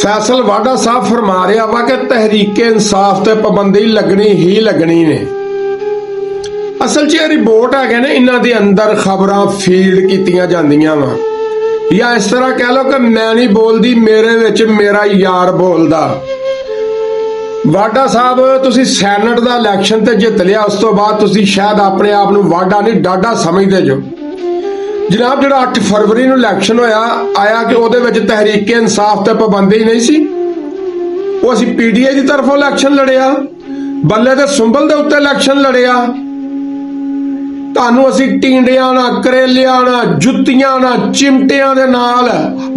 फैसल वाडा साहब फरमा रहा वा कि तहरीके इंसाफ ते पाबंदी लगनी ही लगनी ने। असल च रिपोर्ट है ने इन्हां दे अंदर खबरां फीड कीतियां जांदियां वा, या इस तरह कह लो कि मैं नहीं बोलदी, मेरे विच मेरा यार बोलदा। वाडा साहब तुसी सैनट दा इलैक्शन ते जित लिया, उस तो बाद तुसी शायद अपने आप नूं वाडा नहीं डाडा समझदे जो। जनाब जो 8 फरवरी नूं इलैक्शन होया आया कि उहदे विच तहरीके इंसाफ ते पाबंदी नहीं सी, वो असीं पीडीए की तरफों इलैक्शन लड़िया, बल्ले ते सुंबल दे उत्ते इलैक्शन लड़िया। तानूं असीं टींडियां ना, करेलियां ना, जुत्तियां ना, चिमटियां दे नाल,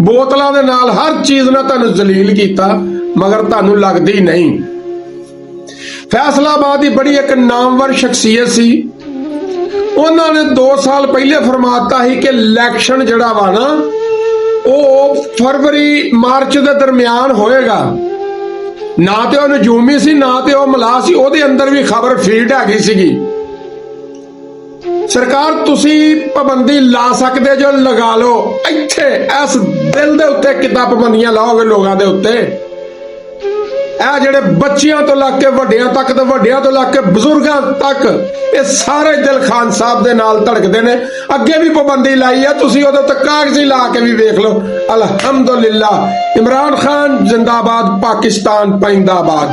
बोतलां दे नाल, हर चीज नाल तानूं जलील कीता, मगर तानूं लगदी नहीं। फैसलाबाद की बड़ी एक नामवर शख्सियत सी, उन्होंने 2 साल पहले फरमाता ही कि इलैक्शन जड़ा वा ना वो फरवरी मार्च के दरमियान होएगा। ना तो नजूमी सी, ना तो मलाह सी, ओहदे अंदर भी खबर फीड हैगी सीगी। सरकार तुसी पाबंदी ला सकते जो, लगा लो। इत्थे इस दिल दे उत्ते किद्दां पाबंदियां लाओगे लोगों के उत्ते? ਇਹ ਜਿਹੜੇ ਬੱਚਿਆਂ ਤੋਂ ਲੱਗ ਕੇ ਵੱਡਿਆਂ ਤੱਕ ਤੇ ਵੱਡਿਆਂ ਤੋਂ ਲੱਗ ਕੇ ਬਜ਼ੁਰਗਾਂ ਤੱਕ ਇਹ ਸਾਰੇ ਦਿਲ ਖਾਨ ਸਾਹਿਬ ਦੇ ਨਾਲ ਧੜਕਦੇ ਨੇ। ਅੱਗੇ ਵੀ ਪਾਬੰਦੀ ਲਾਈ ਆ, ਤੁਸੀਂ ਉਹਦੇ ਉੱਤੇ ਕਾਗਜ਼ੀ ਲਾ ਕੇ ਵੀ ਵੇਖ ਲਓ। ਅਲਹਮਦੁਲਿल्लाह, इमरान खान जिंदाबाद, पाकिस्तान पाइंदाबाद।